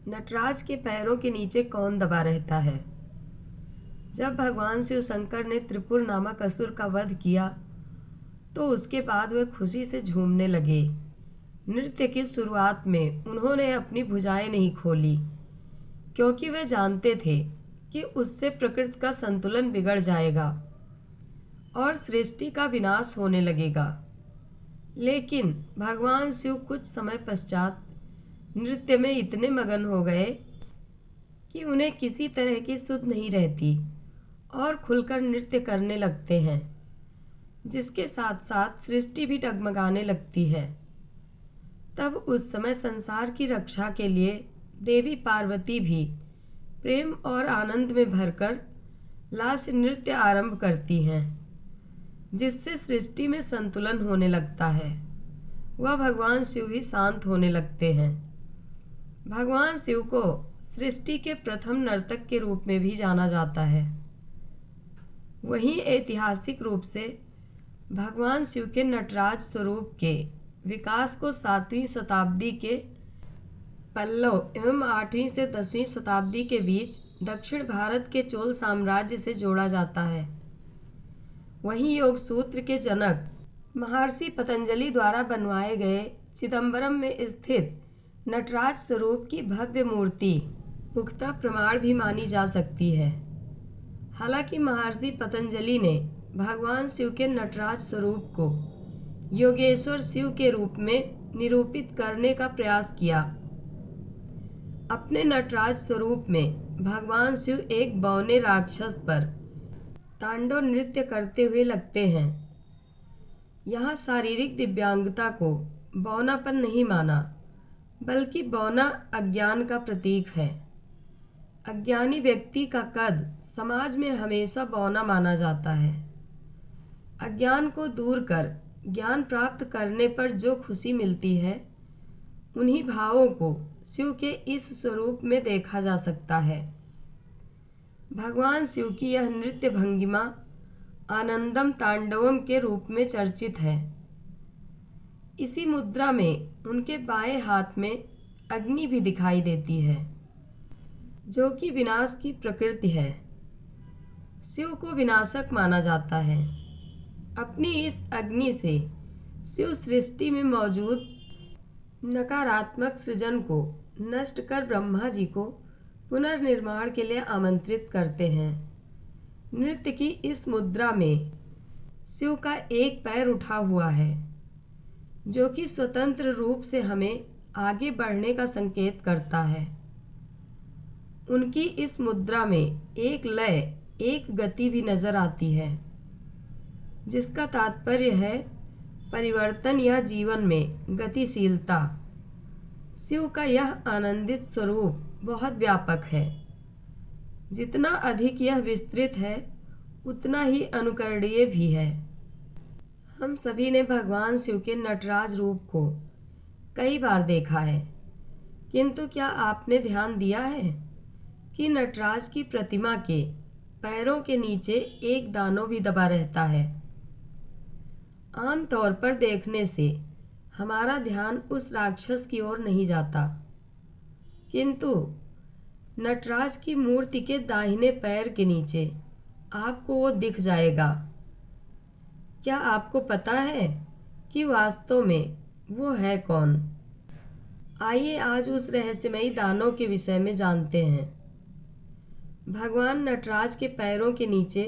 नटराज के पैरों के नीचे कौन दबा रहता है। जब भगवान शिव शंकर ने त्रिपुर नामक असुर का वध किया तो उसके बाद वे खुशी से झूमने लगे। नृत्य की शुरुआत में उन्होंने अपनी भुजाएं नहीं खोली, क्योंकि वे जानते थे कि उससे प्रकृति का संतुलन बिगड़ जाएगा और सृष्टि का विनाश होने लगेगा। लेकिन भगवान शिव कुछ समय पश्चात नृत्य में इतने मगन हो गए कि उन्हें किसी तरह की सुध नहीं रहती और खुलकर नृत्य करने लगते हैं, जिसके साथ साथ सृष्टि भी डगमगाने लगती है। तब उस समय संसार की रक्षा के लिए देवी पार्वती भी प्रेम और आनंद में भरकर लास्य नृत्य आरंभ करती हैं, जिससे सृष्टि में संतुलन होने लगता है। वह भगवान शिव भी शांत होने लगते हैं। भगवान शिव को सृष्टि के प्रथम नर्तक के रूप में भी जाना जाता है। वहीं ऐतिहासिक रूप से भगवान शिव के नटराज स्वरूप के विकास को 7वीं शताब्दी के पल्लव एवं 8वीं से 10वीं शताब्दी के बीच दक्षिण भारत के चोल साम्राज्य से जोड़ा जाता है। वहीं योग सूत्र के जनक महर्षि पतंजलि द्वारा बनवाए गए चिदंबरम में स्थित नटराज स्वरूप की भव्य मूर्ति पुख्ता प्रमाण भी मानी जा सकती है। हालांकि महर्षि पतंजलि ने भगवान शिव के नटराज स्वरूप को योगेश्वर शिव के रूप में निरूपित करने का प्रयास किया। अपने नटराज स्वरूप में भगवान शिव एक बौने राक्षस पर तांडव नृत्य करते हुए लगते हैं। यहाँ शारीरिक दिव्यांगता को बौनापन नहीं माना, बल्कि बौना अज्ञान का प्रतीक है। अज्ञानी व्यक्ति का कद समाज में हमेशा बौना माना जाता है। अज्ञान को दूर कर ज्ञान प्राप्त करने पर जो खुशी मिलती है, उन्हीं भावों को शिव के इस स्वरूप में देखा जा सकता है। भगवान शिव की यह नृत्य भंगिमा आनंदम तांडवम के रूप में चर्चित है। इसी मुद्रा में उनके बाएं हाथ में अग्नि भी दिखाई देती है, जो कि विनाश की प्रकृति है। शिव को विनाशक माना जाता है। अपनी इस अग्नि से शिव सृष्टि में मौजूद नकारात्मक सृजन को नष्ट कर ब्रह्मा जी को पुनर्निर्माण के लिए आमंत्रित करते हैं। नृत्य की इस मुद्रा में शिव का एक पैर उठा हुआ है, जो कि स्वतंत्र रूप से हमें आगे बढ़ने का संकेत करता है। उनकी इस मुद्रा में एक लय, एक गति भी नजर आती है, जिसका तात्पर्य है परिवर्तन या जीवन में गतिशीलता। शिव का यह आनंदित स्वरूप बहुत व्यापक है। जितना अधिक यह विस्तृत है, उतना ही अनुकरणीय भी है। हम सभी ने भगवान शिव के नटराज रूप को कई बार देखा है, किंतु क्या आपने ध्यान दिया है कि नटराज की प्रतिमा के पैरों के नीचे एक दानव भी दबा रहता है। आमतौर पर देखने से हमारा ध्यान उस राक्षस की ओर नहीं जाता, किंतु नटराज की मूर्ति के दाहिने पैर के नीचे आपको वो दिख जाएगा। क्या आपको पता है कि वास्तव में वो है कौन? आइए आज उस रहस्यमयी दानव के विषय में जानते हैं। भगवान नटराज के पैरों के नीचे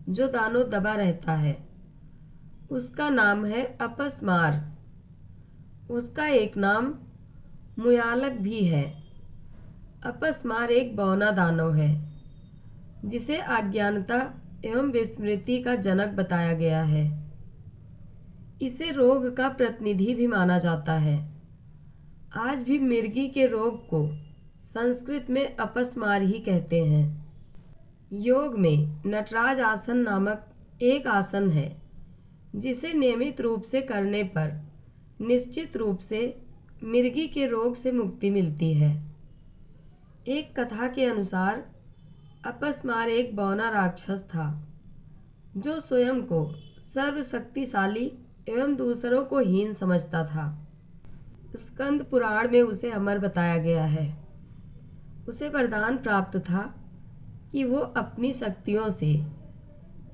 जो दानव दबा रहता है, उसका नाम है अपस्मार। उसका एक नाम मुयालक भी है। अपस्मार एक बौना दानव है, जिसे अज्ञानता एवं विस्मृति का जनक बताया गया है। इसे रोग का प्रतिनिधि भी माना जाता है। आज भी मिर्गी के रोग को संस्कृत में अपस्मार ही कहते हैं। योग में नटराज आसन नामक एक आसन है, जिसे नियमित रूप से करने पर निश्चित रूप से मिर्गी के रोग से मुक्ति मिलती है। एक कथा के अनुसार अपस्मार एक बौना राक्षस था, जो स्वयं को सर्वशक्तिशाली एवं दूसरों को हीन समझता था। स्कंद पुराण में उसे अमर बताया गया है। उसे वरदान प्राप्त था कि वो अपनी शक्तियों से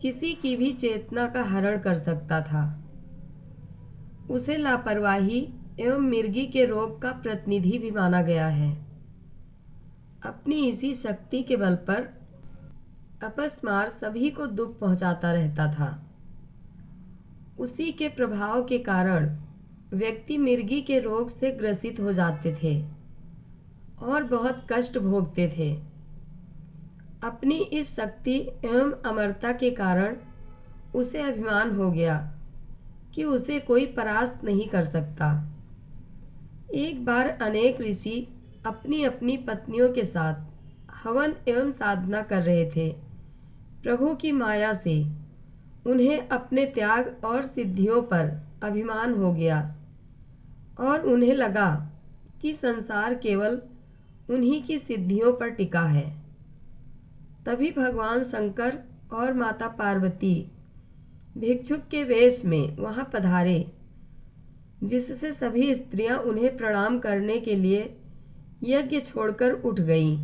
किसी की भी चेतना का हरण कर सकता था। उसे लापरवाही एवं मिर्गी के रोग का प्रतिनिधि भी माना गया है। अपनी इसी शक्ति के बल पर अपस्मार सभी को दुख पहुंचाता रहता था। उसी के प्रभाव के कारण व्यक्ति मिर्गी के रोग से ग्रसित हो जाते थे और बहुत कष्ट भोगते थे। अपनी इस शक्ति एवं अमरता के कारण उसे अभिमान हो गया कि उसे कोई परास्त नहीं कर सकता। एक बार अनेक ऋषि अपनी अपनी पत्नियों के साथ हवन एवं साधना कर रहे थे। प्रभु की माया से उन्हें अपने त्याग और सिद्धियों पर अभिमान हो गया और उन्हें लगा कि संसार केवल उन्हीं की सिद्धियों पर टिका है। तभी भगवान शंकर और माता पार्वती भिक्षुक के वेश में वहां पधारे, जिससे सभी स्त्रियां उन्हें प्रणाम करने के लिए यज्ञ छोड़कर उठ गईं।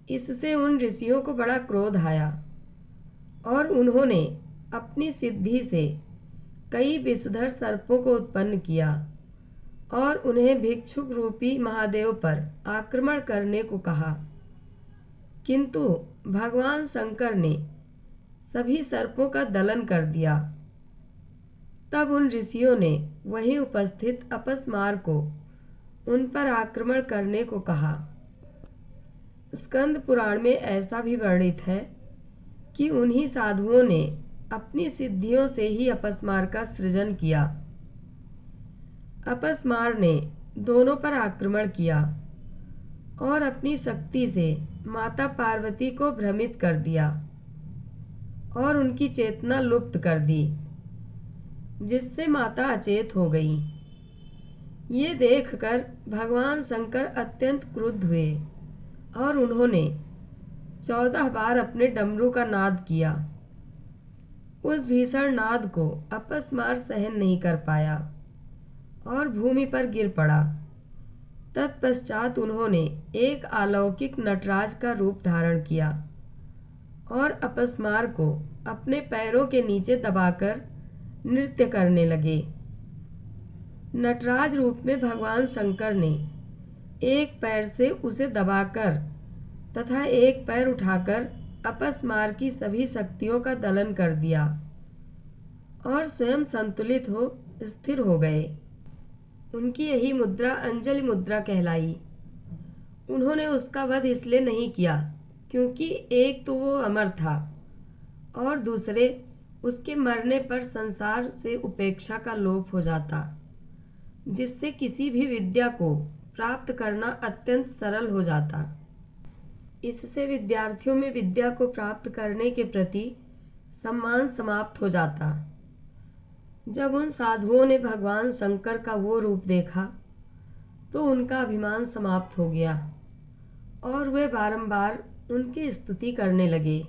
इससे उन ऋषियों को बड़ा क्रोध आया और उन्होंने अपनी सिद्धि से कई विषधर सर्पों को उत्पन्न किया और उन्हें भिक्षुक रूपी महादेव पर आक्रमण करने को कहा। किंतु भगवान शंकर ने सभी सर्पों का दलन कर दिया। तब उन ऋषियों ने वहीं उपस्थित अपस्मार को उन पर आक्रमण करने को कहा। स्कंद पुराण में ऐसा भी वर्णित है कि उन्हीं साधुओं ने अपनी सिद्धियों से ही अपस्मार का सृजन किया। अपस्मार ने दोनों पर आक्रमण किया और अपनी शक्ति से माता पार्वती को भ्रमित कर दिया और उनकी चेतना लुप्त कर दी, जिससे माता अचेत हो गई। ये देखकर भगवान शंकर अत्यंत क्रुद्ध हुए और उन्होंने 14 बार अपने डमरू का नाद किया। उस भीषण नाद को अपस्मार सहन नहीं कर पाया और भूमि पर गिर पड़ा। तत्पश्चात उन्होंने एक अलौकिक नटराज का रूप धारण किया और अपस्मार को अपने पैरों के नीचे दबाकर नृत्य करने लगे। नटराज रूप में भगवान शंकर ने एक पैर से उसे दबाकर तथा एक पैर उठाकर अपस्मार की सभी शक्तियों का दलन कर दिया और स्वयं संतुलित हो स्थिर हो गए। उनकी यही मुद्रा अंजलि मुद्रा कहलाई। उन्होंने उसका वध इसलिए नहीं किया क्योंकि एक तो वो अमर था और दूसरे उसके मरने पर संसार से उपेक्षा का लोप हो जाता, जिससे किसी भी विद्या को प्राप्त करना अत्यंत सरल हो जाता। इससे विद्यार्थियों में विद्या को प्राप्त करने के प्रति सम्मान समाप्त हो जाता। जब उन साधुओं ने भगवान शंकर का वो रूप देखा तो उनका अभिमान समाप्त हो गया और वे बारंबार उनकी स्तुति करने लगे।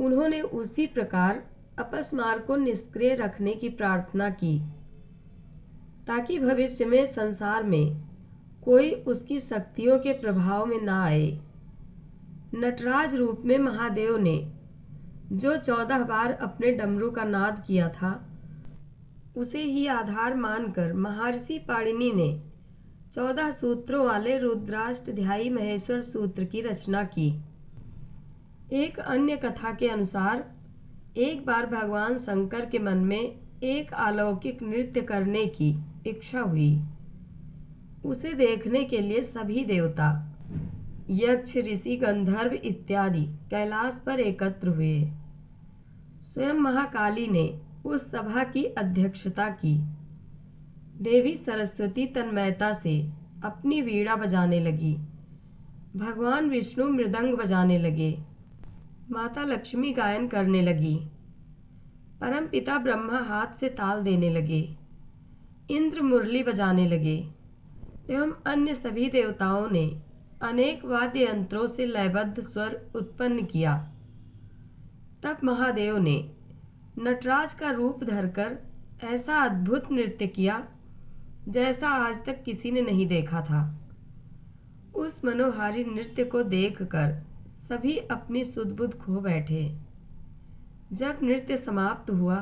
उन्होंने उसी प्रकार अपस्मार को निष्क्रिय रखने की प्रार्थना की ताकि भविष्य में संसार में कोई उसकी शक्तियों के प्रभाव में ना आए। नटराज रूप में महादेव ने जो 14 बार अपने डमरू का नाद किया था, उसे ही आधार मानकर महर्षि पाणिनि ने 14 सूत्रों वाले रुद्राष्टध्यायी महेश्वर सूत्र की रचना की। एक अन्य कथा के अनुसार एक बार भगवान शंकर के मन में एक अलौकिक नृत्य करने की इच्छा हुई। उसे देखने के लिए सभी देवता, यक्ष, ऋषि, गंधर्व इत्यादि कैलाश पर एकत्र हुए। स्वयं महाकाली ने उस सभा की अध्यक्षता की। देवी सरस्वती तन्मयता से अपनी वीणा बजाने लगी। भगवान विष्णु मृदंग बजाने लगे। माता लक्ष्मी गायन करने लगी। परम पिता ब्रह्मा हाथ से ताल देने लगे। इंद्र मुरली बजाने लगे एवं अन्य सभी देवताओं ने अनेक वाद्य यंत्रों से लयबद्ध स्वर उत्पन्न किया। तब महादेव ने नटराज का रूप धरकर ऐसा अद्भुत नृत्य किया जैसा आज तक किसी ने नहीं देखा था। उस मनोहारी नृत्य को देखकर सभी अपनी सुध-बुध खो बैठे। जब नृत्य समाप्त हुआ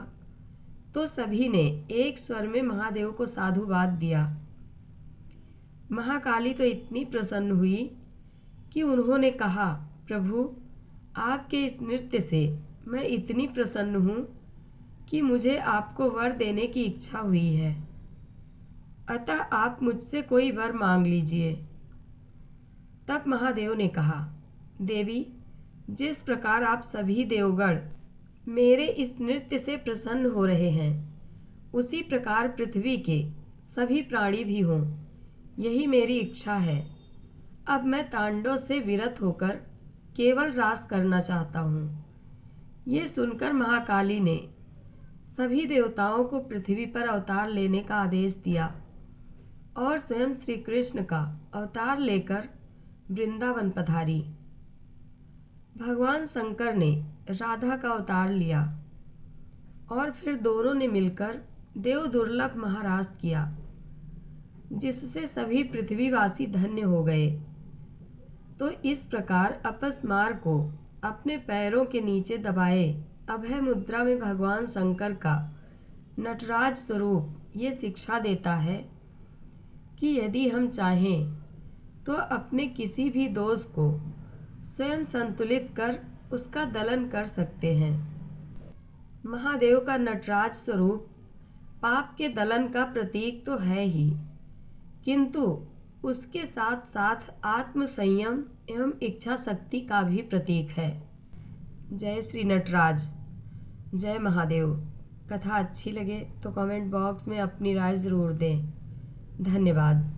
तो सभी ने एक स्वर में महादेव को साधुवाद दिया। महाकाली तो इतनी प्रसन्न हुई कि उन्होंने कहा, प्रभु, आपके इस नृत्य से मैं इतनी प्रसन्न हूँ कि मुझे आपको वर देने की इच्छा हुई है, अतः आप मुझसे कोई वर मांग लीजिए। तब महादेव ने कहा, देवी, जिस प्रकार आप सभी देवगण मेरे इस नृत्य से प्रसन्न हो रहे हैं, उसी प्रकार पृथ्वी के सभी प्राणी भी हों, यही मेरी इच्छा है। अब मैं तांडव से विरत होकर केवल रास करना चाहता हूँ। ये सुनकर महाकाली ने सभी देवताओं को पृथ्वी पर अवतार लेने का आदेश दिया और स्वयं श्री कृष्ण का अवतार लेकर वृंदावन पधारी। भगवान शंकर ने राधा का अवतार लिया और फिर दोनों ने मिलकर देव दुर्लभ महारास किया, जिससे सभी पृथ्वीवासी धन्य हो गए। तो इस प्रकार अपस्मार को अपने पैरों के नीचे दबाए अभय मुद्रा में भगवान शंकर का नटराज स्वरूप ये शिक्षा देता है कि यदि हम चाहें तो अपने किसी भी दोष को स्वयं संतुलित कर उसका दलन कर सकते हैं। महादेव का नटराज स्वरूप पाप के दलन का प्रतीक तो है ही, किंतु उसके साथ साथ आत्म संयम एवं इच्छा शक्ति का भी प्रतीक है। जय श्री नटराज, जय महादेव। कथा अच्छी लगे तो कमेंट बॉक्स में अपनी राय ज़रूर दें। धन्यवाद।